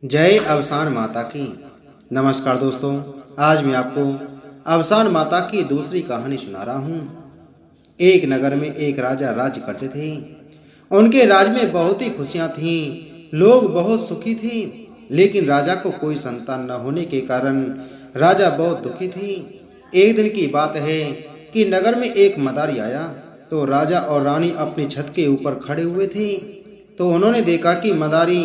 जय अवसान माता की। नमस्कार दोस्तों, आज मैं आपको अवसान माता की दूसरी कहानी सुना रहा हूँ। एक नगर में एक राजा राज्य करते थे। उनके राज में बहुत ही खुशियाँ थीं, लोग बहुत सुखी थे। लेकिन राजा को कोई संतान न होने के कारण राजा बहुत दुखी थे। एक दिन की बात है कि नगर में एक मदारी आया। तो राजा और रानी अपनी छत के ऊपर खड़े हुए थे। तो उन्होंने देखा कि मदारी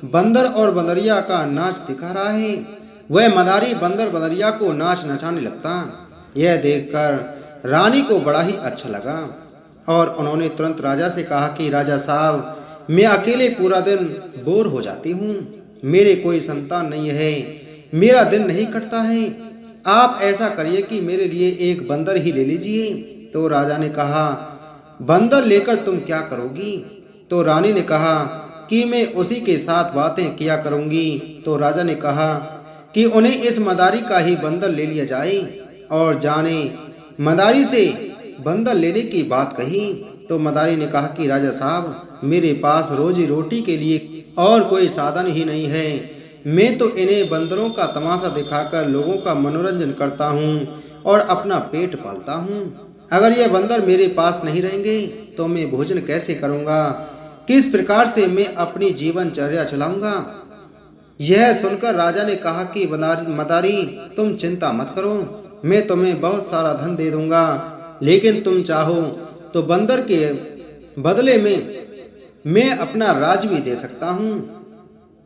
बंदर और बंदरिया का नाच दिखा रहा है। वह मदारी बंदर बंदरिया को नाच नचाने लगता। यह देखकर रानी को बड़ा ही अच्छा लगा और उन्होंने तुरंत राजा से कहा कि राजा साहब, मैं अकेले पूरा दिन बोर हो जाती हूँ। मेरे कोई संतान नहीं है, मेरा दिन नहीं कटता है। आप ऐसा करिए कि मेरे लिए एक बंदर ही ले लीजिए। तो राजा ने कहा, बंदर लेकर तुम क्या करोगी? तो रानी ने कहा कि मैं उसी के साथ बातें किया करूंगी। तो राजा ने कहा कि उन्हें इस मदारी का ही बंदर ले लिया जाए और जाने मदारी से बंदर लेने की बात कही। तो मदारी ने कहा कि राजा साहब, मेरे पास रोजी रोटी के लिए और कोई साधन ही नहीं है। मैं तो इन्हें बंदरों का तमाशा दिखाकर लोगों का मनोरंजन करता हूँ और अपना पेट पालता हूँ। अगर ये बंदर मेरे पास नहीं रहेंगे तो मैं भोजन कैसे करूँगा? किस प्रकार से मैं अपनी जीवनचर्या चलाऊंगा? यह सुनकर राजा ने कहा कि मदारी, तुम चिंता मत करो, मैं तुम्हें बहुत सारा धन दे दूंगा। लेकिन तुम चाहो तो बंदर के बदले में मैं अपना राज भी दे सकता हूँ।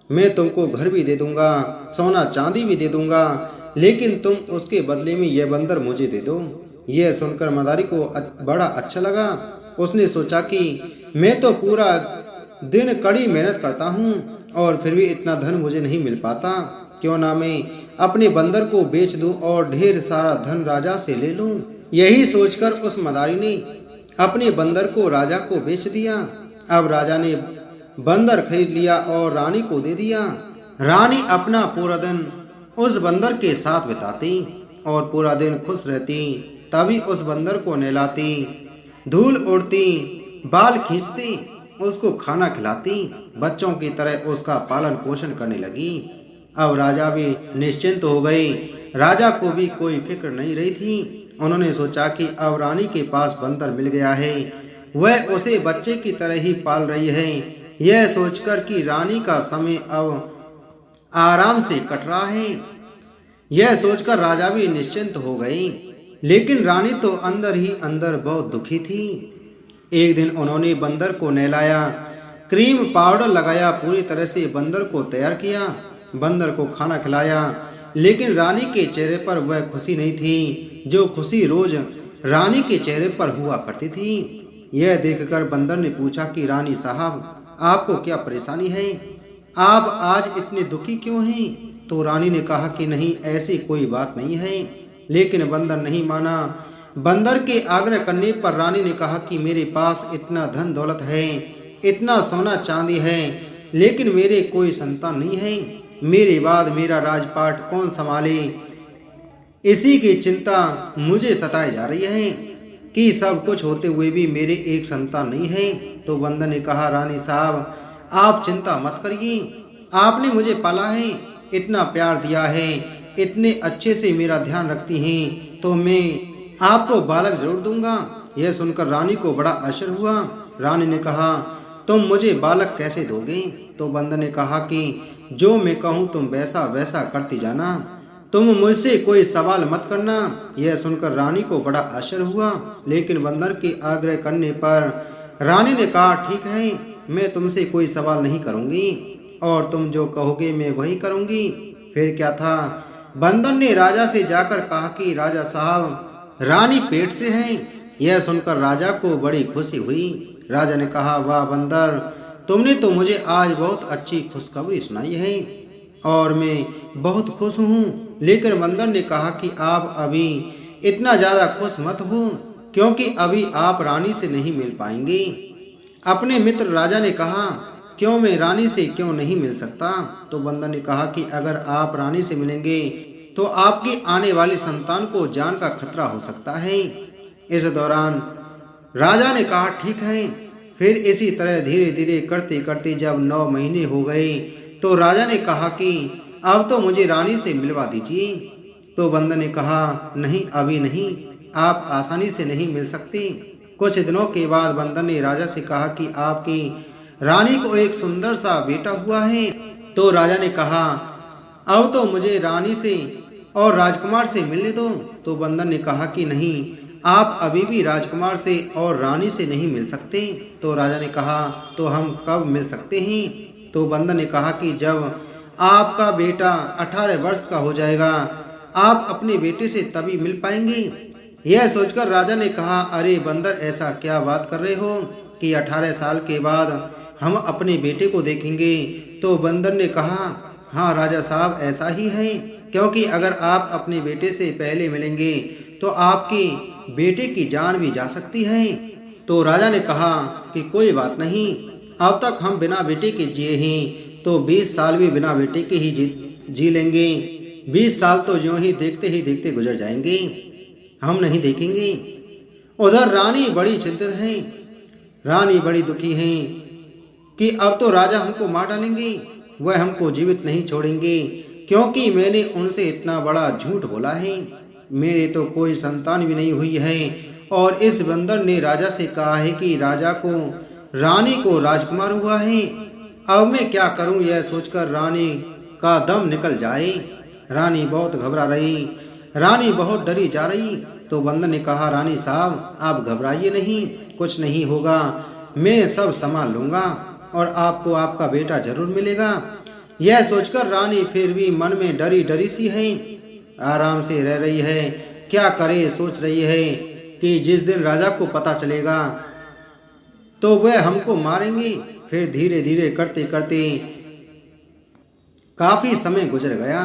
मैं तुमको घर भी दे दूंगा, सोना चांदी भी दे दूंगा, लेकिन तुम उसके बदले में यह बंदर मुझे दे दो। यह सुनकर मदारी को बड़ा अच्छा लगा। उसने सोचा कि मैं तो पूरा दिन कड़ी मेहनत करता हूँ और फिर भी इतना धन मुझे नहीं मिल पाता। क्यों ना मैं अपने बंदर को बेच दूं और ढेर सारा धन राजा से ले लूं। यही सोचकर उस मदारी ने अपने बंदर को राजा को बेच दिया। अब राजा ने बंदर खरीद लिया और रानी को दे दिया। रानी अपना पूरा दिन उस बंदर के साथ बिताती और पूरा दिन खुश रहती। तभी उस बंदर को नहलाती, धूल उड़ती, बाल खींचती, उसको खाना खिलाती, बच्चों की तरह उसका पालन पोषण करने लगी। अब राजा भी निश्चिंत हो गए। राजा को भी कोई फिक्र नहीं रही थी। उन्होंने सोचा कि अब रानी के पास बंदर मिल गया है, वह उसे बच्चे की तरह ही पाल रही है। यह सोचकर कि रानी का समय अब आराम से कट रहा है, यह सोचकर राजा भी निश्चिंत हो गई। लेकिन रानी तो अंदर ही अंदर बहुत दुखी थी। एक दिन उन्होंने बंदर को नहलाया, क्रीम पाउडर लगाया, पूरी तरह से बंदर को तैयार किया, बंदर को खाना खिलाया। लेकिन रानी के चेहरे पर वह खुशी नहीं थी जो खुशी रोज रानी के चेहरे पर हुआ करती थी। यह देखकर बंदर ने पूछा कि रानी साहब, आपको क्या परेशानी है? आप आज इतने दुखी क्यों हैं? तो रानी ने कहा कि नहीं, ऐसी कोई बात नहीं है। लेकिन बंदर नहीं माना। बंदर के आग्रह करने पर रानी ने कहा कि मेरे पास इतना धन दौलत है, इतना सोना चांदी है, लेकिन मेरे कोई संतान नहीं है। मेरे बाद मेरा राजपाट कौन संभाले, इसी की चिंता मुझे सताई जा रही है कि सब कुछ होते हुए भी मेरे एक संतान नहीं है। तो बंदर ने कहा, रानी साहब, आप चिंता मत करिए, आपने मुझे पाला है, इतना प्यार दिया है, इतने अच्छे से मेरा ध्यान रखती हैं, तो मैं आपको बालक जरूर दूंगा। यह सुनकर रानी को बड़ा आश्चर्य हुआ। रानी ने कहा, तुम मुझे बालक कैसे दोगे? तो बंदर ने कहा कि जो मैं कहूँ तुम वैसा वैसा करती जाना, तुम मुझसे कोई सवाल मत करना। यह सुनकर रानी को बड़ा आश्चर्य हुआ। लेकिन बंदर के आग्रह करने पर रानी ने कहा, ठीक है, मैं तुमसे कोई सवाल नहीं करूँगी और तुम जो कहोगे मैं वही करूँगी। फिर क्या था, बंदर ने राजा से जाकर कहा कि राजा साहब, रानी पेट से है। यह सुनकर राजा को बड़ी खुशी हुई। राजा ने कहा, वाह बंदर, तुमने तो मुझे आज बहुत अच्छी खुशखबरी सुनाई है और मैं बहुत खुश हूँ। लेकिन बंदर ने कहा कि आप अभी इतना ज़्यादा खुश मत हो, क्योंकि अभी आप रानी से नहीं मिल पाएंगे। अपने मित्र राजा ने कहा, क्यों, मैं रानी से क्यों नहीं मिल सकता? तो बंदर ने कहा कि अगर आप रानी से मिलेंगे तो आपकी आने वाली संतान को जान का खतरा हो सकता है। इस दौरान राजा ने कहा, ठीक है। फिर इसी तरह धीरे धीरे करते करते जब 9 महीने हो गए तो राजा ने कहा कि अब तो मुझे रानी से मिलवा दीजिए। तो बंदर ने कहा, नहीं अभी नहीं, आप आसानी से नहीं मिल सकते। कुछ दिनों के बाद बंदर ने राजा से कहा कि आपकी रानी को एक सुंदर सा बेटा हुआ है। तो राजा ने कहा, अब तो मुझे रानी से और राजकुमार से मिलने दो। तो बंदर ने कहा कि नहीं, आप अभी भी राजकुमार से और रानी से नहीं मिल सकते। तो राजा ने कहा, तो हम कब मिल सकते हैं? तो बंदर ने कहा कि जब आपका बेटा 18 वर्ष का हो जाएगा, आप अपने बेटे से तभी मिल पाएंगे। यह सोचकर राजा ने कहा, अरे बंदर, ऐसा क्या बात कर रहे हो कि 18 साल के बाद हम अपने बेटे को देखेंगे? तो बंदर ने कहा, हाँ राजा साहब, ऐसा ही है, क्योंकि अगर आप अपने बेटे से पहले मिलेंगे तो आपके बेटे की जान भी जा सकती है। तो राजा ने कहा कि कोई बात नहीं, अब तक हम बिना बेटे के जिए हैं, तो 20 साल भी बिना बेटे के ही जी लेंगे। 20 साल तो यूं ही देखते गुजर जाएंगे, हम नहीं देखेंगे। उधर रानी बड़ी चिंतित है, रानी बड़ी दुखी है कि अब तो राजा हमको मार डालेंगे, वह हमको जीवित नहीं छोड़ेंगे, क्योंकि मैंने उनसे इतना बड़ा झूठ बोला है। मेरे तो कोई संतान भी नहीं हुई है, और इस बंदर ने राजा से कहा है कि राजा को रानी को राजकुमार हुआ है। अब मैं क्या करूं, यह सोचकर रानी का दम निकल जाए। रानी बहुत घबरा रही, रानी बहुत डरी जा रही। तो बंदर ने कहा, रानी साहब, आप घबराइए नहीं, कुछ नहीं होगा, मैं सब संभाल लूंगा और आपको आपका बेटा जरूर मिलेगा। यह सोचकर रानी फिर भी मन में डरी डरी सी है, आराम से रह रही है। क्या करे, सोच रही है कि जिस दिन राजा को पता चलेगा तो वह हमको मारेंगे। फिर धीरे धीरे करते करते काफी समय गुजर गया।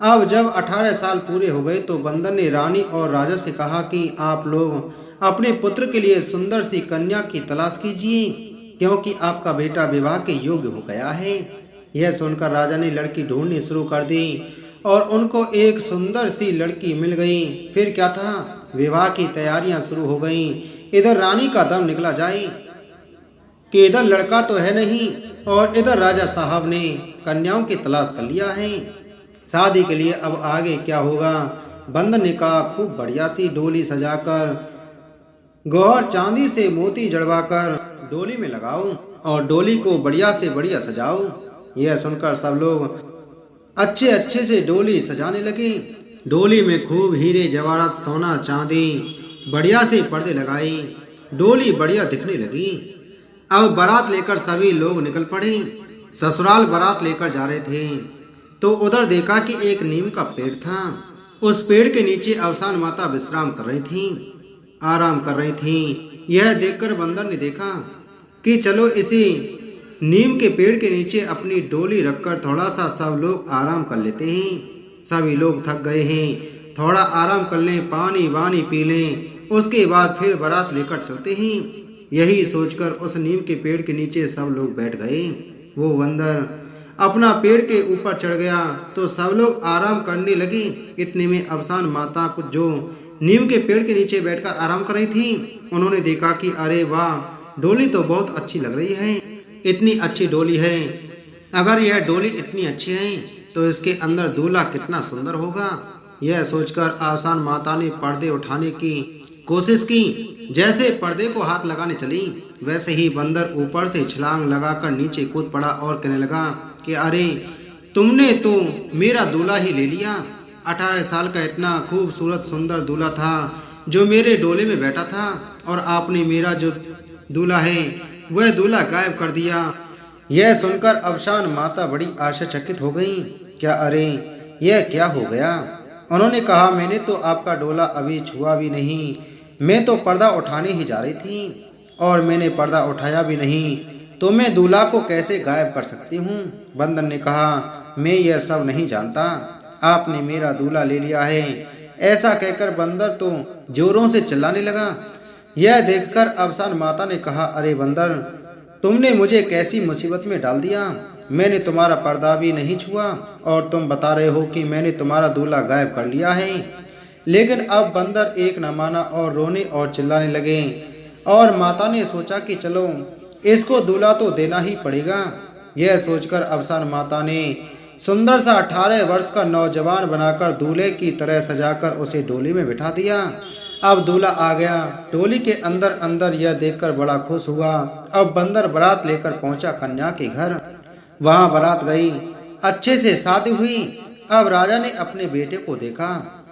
अब जब 18 साल पूरे हो गए तो बंदर ने रानी और राजा से कहा कि आप लोग अपने पुत्र के लिए सुंदर सी कन्या की तलाश कीजिए, क्योंकि आपका बेटा विवाह के योग्य हो गया है। यह सुनकर राजा ने लड़की ढूंढनी शुरू कर दी और उनको एक सुंदर सी लड़की मिल गई। फिर क्या था, विवाह की तैयारियां शुरू हो गईं। इधर रानी का दम निकला जाए कि इधर लड़का तो है नहीं, और इधर राजा साहब ने कन्याओं की तलाश कर लिया है शादी के लिए। अब आगे क्या होगा? बंदर ने कहा, खूब बढ़िया सी डोली सजाकर गौर चांदी से मोती जड़वाकर डोली में लगाओ और डोली को बढ़िया से बढ़िया सजाओ। यह सुनकर सब लोग अच्छे से डोली सजाने लगे। डोली में खूब हीरे जवाहरात, सोना चांदी, बढ़िया से पर्दे लगाए, डोली बढ़िया दिखने लगी। अब बारात लेकर सभी लोग निकल पड़े। ससुराल बारात लेकर जा रहे थे तो उधर देखा कि एक नीम का पेड़ था। उस पेड़ के नीचे अवसान माता विश्राम कर रही थी, आराम कर रही थी। यह देखकर बंदर ने देखा कि चलो इसी नीम के पेड़ के नीचे अपनी डोली रखकर थोड़ा सा सब लोग आराम कर लेते हैं। सभी लोग थक गए हैं, थोड़ा आराम कर लें, पानी वानी पी लें, उसके बाद फिर बारात लेकर चलते हैं। यही सोचकर उस नीम के पेड़ के नीचे सब लोग बैठ गए। वो बंदर अपना पेड़ के ऊपर चढ़ गया तो सब लोग आराम करने लगे। इतने में अवसान माता कुछ जो नीम के पेड़ के नीचे बैठकर आराम कर रही थी, उन्होंने देखा कि अरे वाह, डोली तो बहुत अच्छी लग रही है, इतनी अच्छी डोली है। अगर यह डोली इतनी अच्छी है तो इसके अंदर दूल्हा कितना सुंदर होगा। यह सोचकर आसान माता ने पर्दे उठाने की कोशिश की। जैसे पर्दे को हाथ लगाने चली, वैसे ही बंदर ऊपर से छलांग लगाकर नीचे कूद पड़ा और कहने लगा कि अरे, तुमने तो मेरा दूल्हा ही ले लिया। 18 साल का इतना खूबसूरत सुंदर दूल्हा था जो मेरे डोले में बैठा था, और आपने मेरा जो दूल्हा है वह दूल्हा गायब कर दिया। यह सुनकर अवसान माता बड़ी आश्चर्यचकित हो गई। क्या, अरे यह क्या हो गया? उन्होंने कहा, मैंने तो आपका डोला अभी छुआ भी नहीं, मैं तो पर्दा उठाने ही जा रही थी और मैंने पर्दा उठाया भी नहीं, तो मैं दूल्हा को कैसे गायब कर सकती हूँ? बंदर ने कहा, मैं यह सब नहीं जानता, आपने मेरा दूल्हा ले लिया है। ऐसा कहकर बंदर तो जोरों से चिल्लाने लगा। यह देखकर अवसान माता ने कहा, अरे बंदर, तुमने मुझे कैसी मुसीबत में डाल दिया। मैंने तुम्हारा पर्दा भी नहीं छुआ और तुम बता रहे हो कि मैंने तुम्हारा दूल्हा गायब कर लिया है। लेकिन अब बंदर एक न माना और रोने और चिल्लाने लगे। और माता ने सोचा कि चलो इसको दूल्हा तो देना ही पड़ेगा। यह सोचकर अवसान माता ने सुंदर सा 18 वर्ष का नौजवान बनाकर दूल्हे की तरह सजाकर उसे डोली में बिठा दिया। अब दूल्हा आ गया। डोली के अंदर अंदर यह देखकर बड़ा खुश हुआ। अब बंदर बारात लेकर पहुंचा कन्या के घर। वहां बारात गई, अच्छे से शादी हुई। अब राजा ने अपने बेटे को देखा।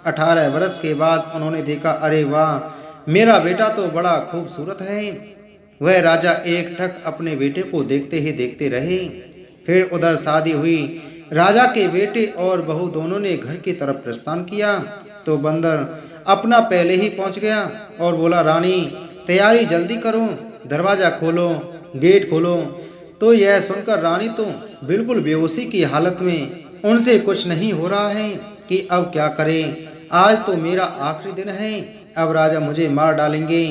18 वर्ष के बाद उन्होंने देखा, अरे वाह, मेरा बेटा तो बड़ा खूबसूरत है। वह राजा एक टक अपने बेटे को देखते ही देखते रहे। फिर उधर शादी हुई। राजा के बेटे और बहू दोनों ने घर की तरफ प्रस्थान किया तो बंदर अपना पहले ही पहुंच गया और बोला, रानी तैयारी जल्दी करो, दरवाजा खोलो, गेट खोलो। तो यह सुनकर रानी तो बिल्कुल बेहोशी की हालत में, उनसे कुछ नहीं हो रहा है कि अब क्या करें, आज तो मेरा आखिरी दिन है, अब राजा मुझे मार डालेंगे।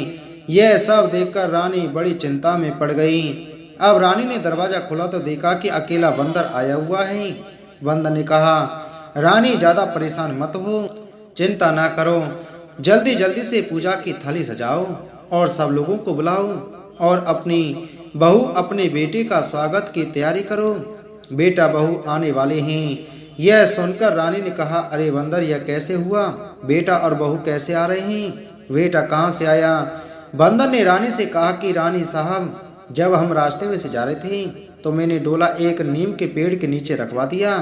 यह सब देखकर रानी बड़ी चिंता में पड़ गई। अब रानी ने दरवाजा खोला तो देखा कि अकेला बंदर आया हुआ है। बंदर ने कहा, रानी ज़्यादा परेशान मत हो, चिंता ना करो, जल्दी जल्दी से पूजा की थाली सजाओ और सब लोगों को बुलाओ और अपनी बहू अपने बेटे का स्वागत की तैयारी करो। बेटा बहू आने वाले हैं। यह सुनकर रानी ने कहा, अरे बंदर, यह कैसे हुआ? बेटा और बहू कैसे आ रहे हैं? बेटा कहाँ से आया? बंदर ने रानी से कहा कि रानी साहब, जब हम रास्ते में से जा रहे थे तो मैंने डोला एक नीम के पेड़ के नीचे रखवा दिया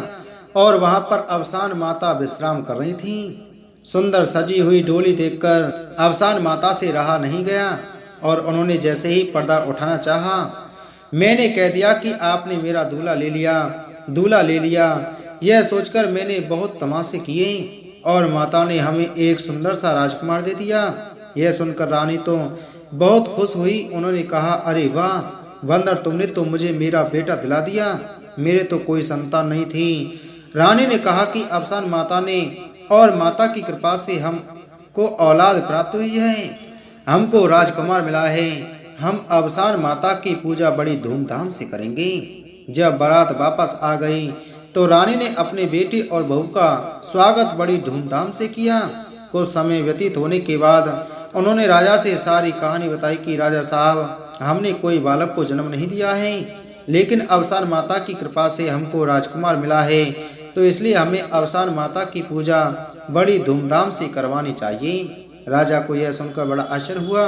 और वहां पर अवसान माता विश्राम कर रही थी। सुंदर सजी हुई डोली देखकर अवसान माता से रहा नहीं गया और उन्होंने जैसे ही पर्दा उठाना चाहा, मैंने कह दिया कि आपने मेरा दूल्हा ले लिया, दूल्हा ले लिया। यह सोचकर मैंने बहुत तमाशे किए और माता ने हमें एक सुंदर सा राजकुमार दे दिया। यह सुनकर रानी तो बहुत खुश हुई। उन्होंने कहा, अरे वाह बंदर, तुमने तो मुझे मेरा बेटा दिला दिया, मेरे तो कोई संतान नहीं थी। रानी ने कहा कि अवसान माता ने और माता की कृपा से हमको औलाद प्राप्त हुई है, हमको राजकुमार मिला है। हम अवसान माता की पूजा बड़ी धूमधाम से करेंगे। जब बारात वापस आ गई तो रानी ने अपने बेटे और बहू का स्वागत बड़ी धूमधाम से किया। कुछ समय व्यतीत होने के बाद उन्होंने राजा से सारी कहानी बताई कि राजा साहब, हमने कोई बालक को जन्म नहीं दिया है, लेकिन अवसान माता की कृपा से हमको राजकुमार मिला है, तो इसलिए हमें अवसान माता की पूजा बड़ी धूमधाम से करवानी चाहिए। राजा को यह सुनकर बड़ा आश्चर्य हुआ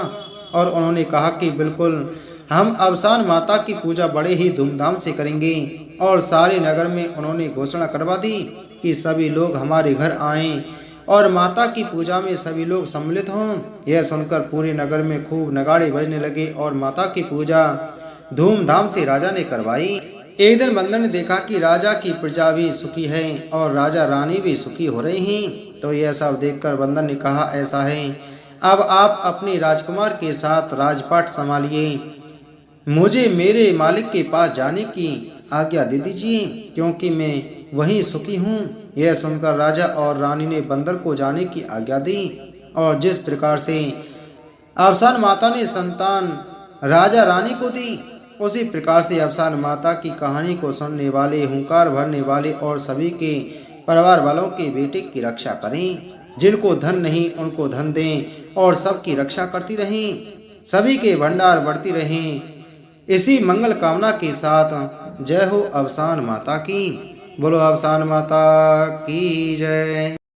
और उन्होंने कहा कि बिल्कुल, हम अवसान माता की पूजा बड़े ही धूमधाम से करेंगे। और सारे नगर में उन्होंने घोषणा करवा दी कि सभी लोग हमारे घर आएं और माता की पूजा में सभी लोग सम्मिलित हों। यह सुनकर पूरे नगर में खूब नगाड़े बजने लगे और माता की पूजा धूमधाम से राजा ने करवाई। एक दिन बंदर ने देखा कि राजा की प्रजा भी सुखी है और राजा रानी भी सुखी हो रही हैं। तो यह सब देखकर बंदर ने कहा, ऐसा है, अब आप अपने राजकुमार के साथ राजपाट संभालिए, मुझे मेरे मालिक के पास जाने की आज्ञा दे दीजिए, क्योंकि मैं वहीं सुखी हूँ। यह सुनकर राजा और रानी ने बंदर को जाने की आज्ञा दी और जिस प्रकार से अवसान माता ने संतान राजा रानी को दी, उसी प्रकार से अवसान माता की कहानी को सुनने वाले, हुंकार भरने वाले और सभी के परिवार वालों के बेटे की रक्षा करें। जिनको धन नहीं उनको धन दें और सबकी रक्षा करती रहें, सभी के भंडार बढ़ती रहें। इसी मंगल कामना के साथ जय हो अवसान माता की। बोलो अवसान माता की जय।